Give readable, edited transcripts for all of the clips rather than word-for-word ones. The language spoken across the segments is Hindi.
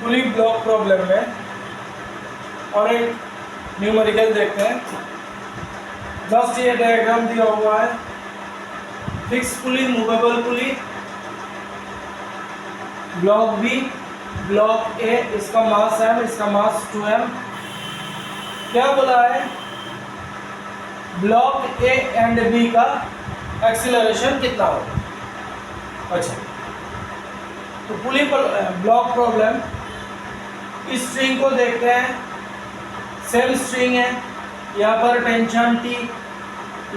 पुली ब्लॉक प्रॉब्लम में और एक न्यूमेरिकल देखते हैं। जस्ट ये डायग्राम दिया हुआ है, fix pulley, movable pulley, block B, block A, इसका मास m, इसका मास 2m। क्या बोला है, ब्लॉक ए एंड बी का एक्सीलरेशन कितना होगा। अच्छा, तो पुली ब्लॉक प्रॉब्लम, इस स्ट्रिंग को देखते हैं, सेम स्ट्रिंग है, यहाँ पर टेंशन T,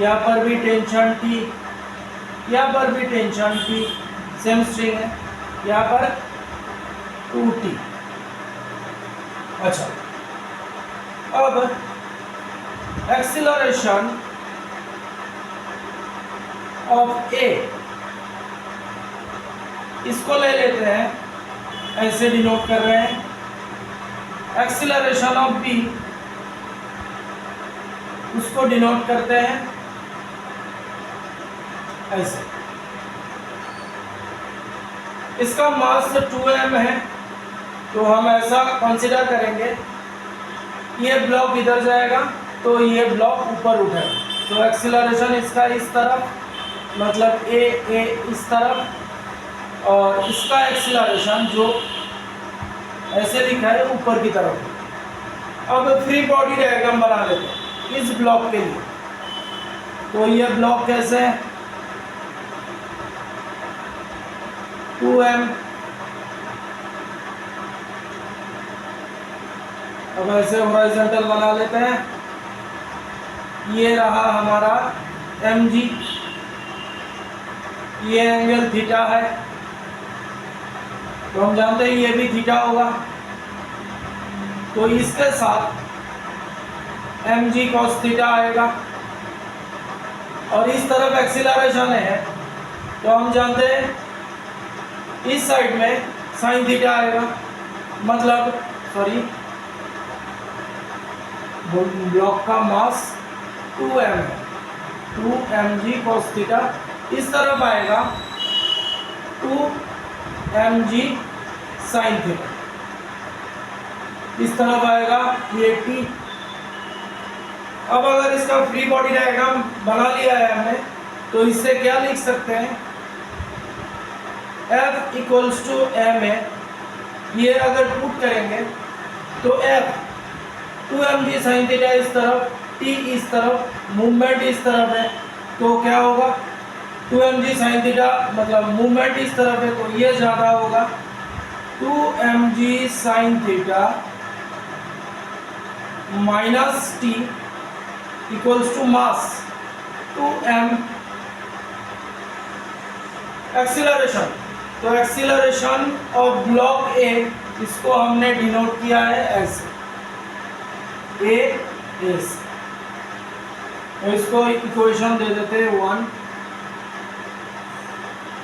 यहाँ पर भी टेंशन T, यहाँ पर भी टेंशन T, सेम स्ट्रिंग है, यहाँ पर 2T। अच्छा, अब एक्सीलरेशन ऑफ ए, इसको ले लेते हैं, ऐसे डिनोट कर रहे हैं। एक्सीलरेशन ऑफ बी, उसको डिनोट करते हैं ऐसे। इसका मास 2m है, तो हम ऐसा कंसीडर करेंगे, ये ब्लॉक इधर जाएगा तो ये ब्लॉक ऊपर उठेगा, तो एक्सीलरेशन इसका इस तरफ, मतलब ए इस तरफ, और इसका एक्सीलरेशन जो ऐसे लिखा है ऊपर की तरफ। अब फ्री बॉडी डायग्राम बना लेते हैं इस ब्लॉक के लिए। तो ये ब्लॉक कैसे है, 2m। अब ऐसे हॉरिजॉन्टल बना लेते हैं, ये रहा हमारा mg, ये एंगल थीटा है, तो हम जानते हैं ये भी थीटा होगा, तो इसके साथ mg cos थीटा आएगा, और इस तरफ एक्सीलरेशन है, तो हम जानते हैं इस साइड में साइन थीटा आएगा, मतलब सॉरी, ब्लॉक का मास 2m है, 2mg cos थीटा, इस तरफ आएगा 2mg sin थीटा, इस तरफ आएगा ये t। अब अगर इसका फ्री बॉडी डायग्राम बना लिया है हमने, तो इससे क्या लिख सकते हैं, F इक्वल्स टू m है, ये अगर पुट करेंगे तो F 2mg sin थीटा इस तरफ, t इस तरफ, मूवमेंट इस तरफ है, तो क्या होगा, 2mg sin थीटा मतलब मूवमेंट इस तरफ है, तो ये ज़्यादा होगा, 2mg sin theta minus t equals to mass 2m। Acceleration, तो एक्सीलरेशन ऑफ ब्लॉक ए, इसको हमने डिनोट किया है ऐसे, ए एस, तो इसको इक्वेशन दे देते हैं 1।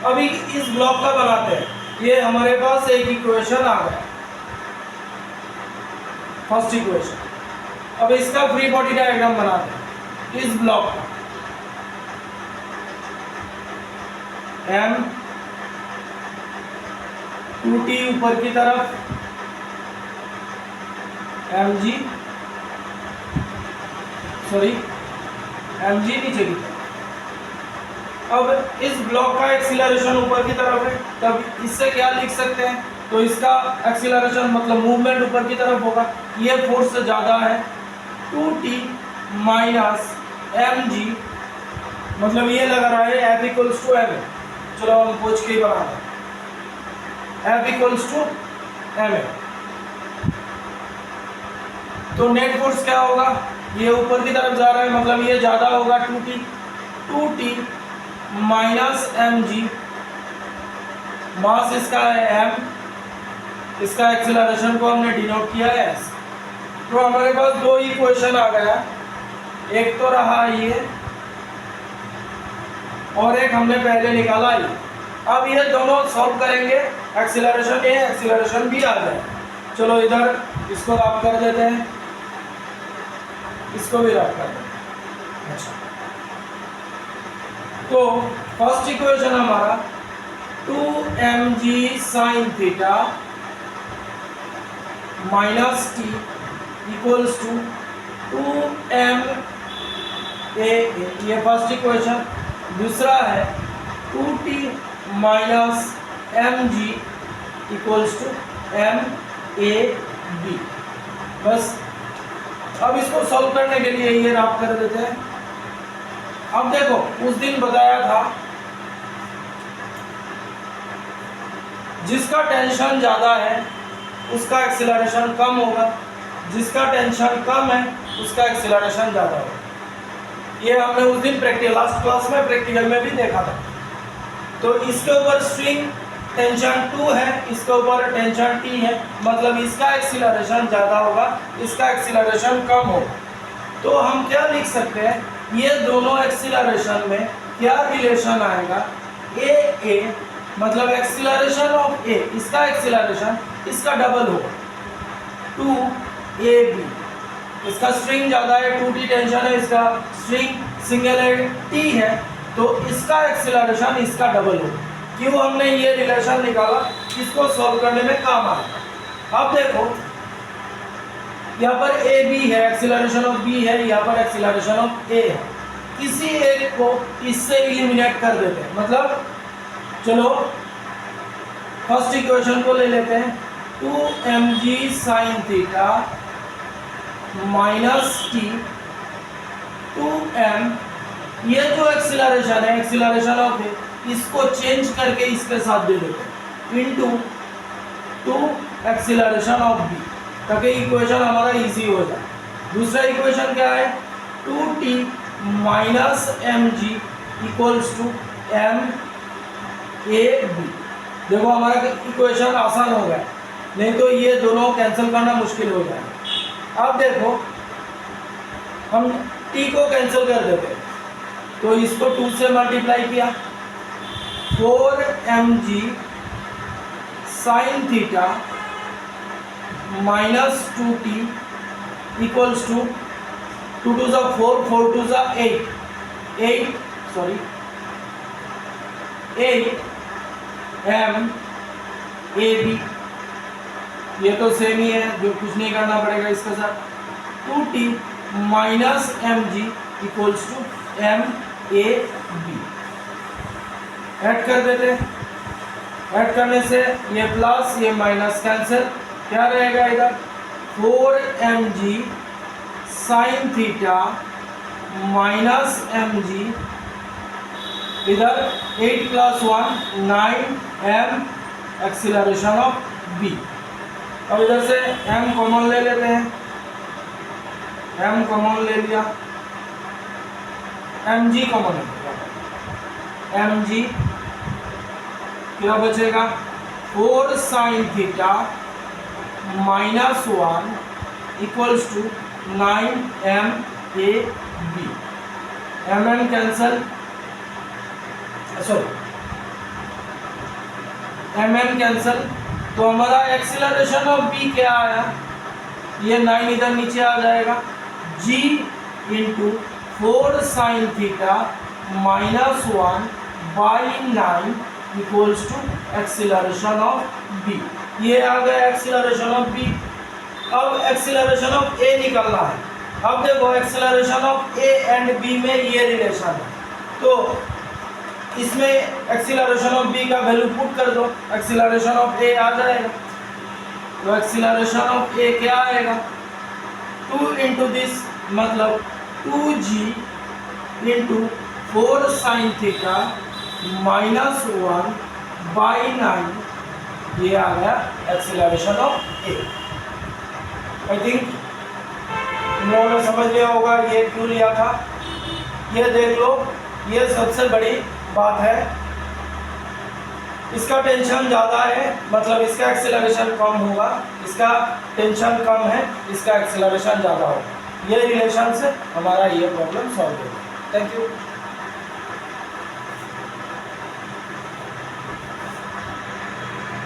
अभी इस ब्लॉक का बनाते हैं, ये हमारे पास एक इक्वेशन आ गया, फर्स्ट इक्वेशन। अब इसका फ्री बॉडी डायग्राम बनाते हैं इस ब्लॉक का, m 2t ऊपर की तरफ, mg नीचे की तरफ। अब इस ब्लॉक का एक्सीलरेशन ऊपर की तरफ है, तब इससे क्या लिख सकते हैं, तो इसका एक्सीलरेशन मतलब मूवमेंट ऊपर की तरफ होगा, ये फोर्स से ज़्यादा है, 2t माइनस mg, मतलब ये लग रहा है F इक्वल्स टू m। चलो हम पूछ के ही बना दें, F इक्वल्स टू m, तो नेट फोर्स क्या होगा, ये ऊपर की तरफ जा रहा है, मतलब ये ज़्यादा होगा, 2t माइनस mg, मास इसका है m, इसका एक्सीलरेशन को हमने डिनोट किया है s। तो हमारे पास दो इक्वेशन आ गया, एक तो रहा ये, और एक हमने पहले निकाला ये। अब ये दोनों सॉल्व करेंगे, एक्सीलरेशन ए एक्सीलरेशन बी आ जाए। चलो इधर इसको रफ कर देते हैं, इसको भी रफ कर देते हैं। अच्छा, तो फर्स्ट इक्वेशन हमारा 2mg sin theta minus T equals to 2m a, ये फर्स्ट इक्वेशन। दूसरा है 2t minus mg equals to m a b। बस अब इसको सॉल्व करने के लिए ये रफ कर देते हैं। अब देखो उस दिन बताया था जिसका टेंशन ज़्यादा है उसका एक्सीलरेशन कम होगा, जिसका टेंशन कम है उसका एक्सीलरेशन ज़्यादा होगा। ये हमने उस दिन लास्ट क्लास में प्रैक्टिकल में भी देखा था। तो इसके ऊपर स्ट्रिंग टेंशन 2 है, इसके ऊपर टेंशन t है, मतलब इसका एक्सीलरेशन ज़्यादा होगा, इसका एक्सीलरेशन कम होगा। तो हम क्या लिख सकते हैं, ये दोनों एक्सीलरेशन में क्या रिलेशन आएगा, ए मतलब एक्सीलरेशन ऑफ ए, इसका एक्सीलरेशन इसका डबल होगा 2ab। इसका स्ट्रिंग ज़्यादा है, 2t टेंशन है, इसका स्ट्रिंग सिंगल है, t है, तो इसका एक्सीलरेशन इसका डबल होगा। क्यों हमने ये रिलेशन निकाला, इसको सॉल्व करने में काम आएगा। अब देखो यहाँ पर ए बी है, एक्सीलरेशन ऑफ बी है, यहाँ पर एक्सीलरेशन ऑफ ए है। किसी एक को इससे इलिमिनेट कर देते हैं, मतलब चलो फर्स्ट इक्वेशन को ले लेते हैं, 2mg sin theta minus T 2m, ये जो एक्सीलरेशन है एक्सीलरेशन ऑफ ए, इसको चेंज करके इसके साथ दे देते हैं इनटू 2 एक्सीलरेशन ऑफ बी, ताकि इक्वेशन हमारा इजी हो जाए। दूसरा इक्वेशन क्या है, 2t minus mg equals to m a b। देखो हमारा इक्वेशन आसान हो गया, नहीं तो ये दोनों कैंसिल करना मुश्किल हो जाएगा। अब देखो हम t को कैंसिल कर देते हैं, तो इसको 2 से मल्टीप्लाई किया, 4mg sin theta minus 2t equals to 2 to 4, 4 to 8 m a b। ये तो सेम ही है, जो कुछ नहीं करना पड़ेगा इसके साथ। 2t minus mg equals to m a b। Add कर देते हैं, ऐड करने से ये प्लस ये माइनस कैंसिल, क्या रहेगा इधर 4mg sin theta minus mg, इधर 8 plus 1 9m acceleration of b। अब इधर से m कॉमन ले लेते हैं, m कॉमन ले लिया, mg कॉमन है, mg क्या बचेगा 4 sin theta minus 1 equals to 9m a b। mm cancel, sorry mm cancel, तो हमारा एक्सीलरेशन ऑफ b क्या आया, ये 9 इधर नीचे आ जाएगा, g into 4 sin theta minus 1 by 9 equals to acceleration of b। ये आ गया एक्सीलरेशन ऑफ b। अब एक्सीलरेशन ऑफ a निकालना है। अब देखो acceleration of a and b में ये रिलेशन है, तो इसमें एक्सीलरेशन ऑफ b का वैल्यू पुट कर दो, एक्सीलरेशन ऑफ a आ जाएगा। तो एक्सीलरेशन ऑफ a क्या आएगा 2 इंटू दिस, मतलब 2g into 4 sin theta minus 1 by 9, ये आ गया acceleration of a। I think तुम लोगों ने समझ लिया होगा ये क्यों लिया था। ये देख लो, ये सबसे बड़ी बात है, इसका टेंशन ज़्यादा है, मतलब इसका एक्सीलरेशन कम होगा, इसका टेंशन कम है, इसका एक्सीलरेशन ज़्यादा होगा। ये रिलेशन से हमारा ये प्रॉब्लम सॉल्व होगा। Thank you.